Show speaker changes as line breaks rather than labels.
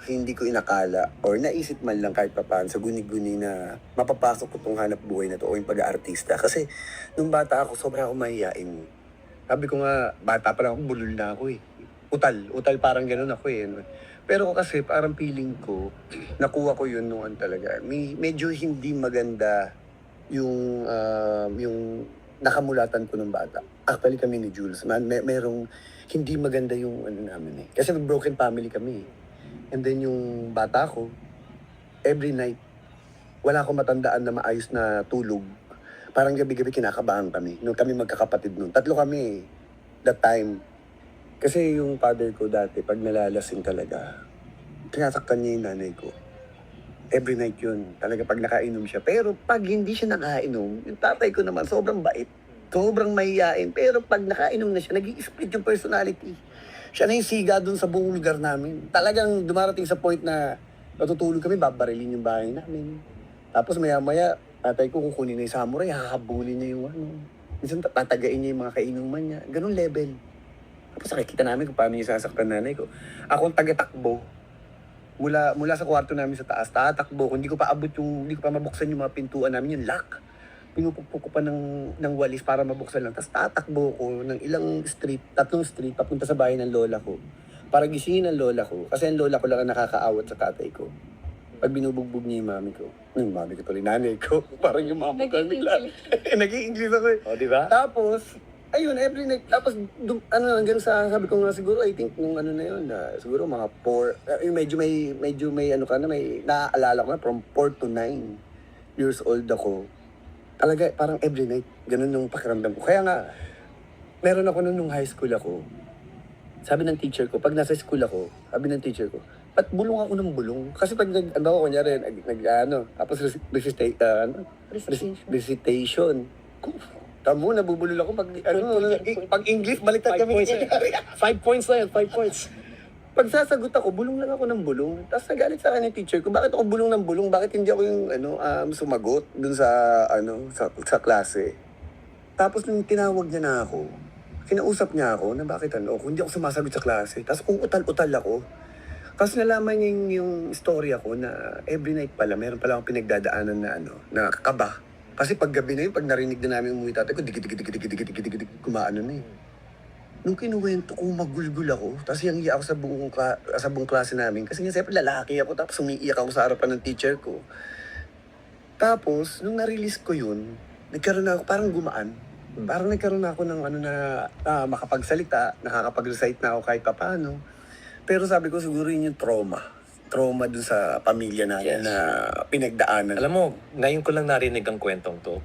hindi ko inakala or naisip man lang kahit papaano sa guni-guni na mapapasok ko tong hanap buhay na to o yung pag-aartista. Kasi nung bata ako, sobrang ako mahihain. Sabi ko nga, bata pa lang ako, bulol na ako eh. Utal parang ganun ako eh. Pero kasi parang feeling ko, nakuha ko yun noon talaga. Medyo hindi maganda yung nakamulatan ko ng bata. Actually kami ni Jules, merong hindi maganda yung ano namin eh. Kasi broken family kami eh. And then yung bata ko, every night, wala akong matandaan na maayos na tulog. Parang gabi-gabi kinakabahan kami. Nung kami magkakapatid nun. Tatlo kami eh, that time. Kasi yung father ko dati, pag nalalasing talaga, tinasaktan niya yung nanay ko. Every night yun. Talaga pag nakainom siya. Pero pag hindi siya nakainom, yung tatay ko naman sobrang bait. Sobrang mahihain. Pero pag nakainom na siya, nag-i-split yung personality. Siya na yung siga dun sa buong lugar namin. Talagang dumarating sa point na natutulog kami, babarilin yung bahay namin. Tapos maya-maya, tatay ko kukunin na yung samurai, hahabulin niya yung ano. Minsan tatagain niya yung mga kainuman niya. Ganun level. Tapos nakikita namin kung paano niya sasaktan nanay ko. Ako ang taga-takbo. Mula sa kwarto namin sa taas, tatakbo ko. Hindi ko pa mabuksan yung mga pintuan namin, yung lock. Pinupukpok ko pa ng walis para mabuksan lang. Tapos tatakbo ko ng tatlong street, papunta sa bahay ng lola ko. Para gisingin ang lola ko. Kasi ang lola ko lang ang nakakaawat sa tatay ko. Pag binubugbog niya yung mami ko. Yung mami ko tuloy, nanay ko. Parang yung mama ko. Nag-i-English ako eh.
O, di ba?
Tapos, ayun, every night. Tapos, hanggang sa, sabi ko nga siguro, I think, nung ano na yun, siguro mga 4, medyo may ano ka na, may naaalala ko na, from 4 to 9 years old ako. Talaga, parang every night, ganun yung pakiramdam ko. Kaya nga, meron ako nung high school ako. Sabi ng teacher ko, pag nasa school ako, sabi ng teacher ko, ba't bulong ako ng bulong? Kasi pag kunyari, tapos recitation. Tamo, nabubulol ako pag English, baliktad
5
kami.
points. 5 points na yan, 5 points.
Pag sasagot ako, bulong lang ako ng bulong. Tapos nagalit sa akin yung teacher ko, bakit ako bulong ng bulong? Bakit hindi ako yung sumagot dun sa klase? Tapos nung tinawag niya na ako, kinausap niya ako na bakit kung hindi ako sumasagot sa klase. Tapos kung utal-utal ako. Kasi nalaman niya yung story ako na every night pala, meron pala akong pinagdadaanan na kaba. Kasi pag gabi na yun, pag narinig na namin umuwi tatay ko, digit, kumaano na eh. Nung kinuwento ko, magulgul ako. Tapos yung iyak ako sa buong klase namin. Kasi nga siyempre lalaki ako, tapos umiiyak ako sa harapan ng teacher ko. Tapos, nung na-release ko yun, nagkaroon na ako, parang gumaan. Parang nagkaroon na ako ng makapagsalita, nakakapag-recite na ako kahit papaano. Pero sabi ko siguro yun yung trauma. Trauma dun sa pamilya natin na pinagdaanan.
Alam mo, ngayon ko lang narinig ang kwentong to.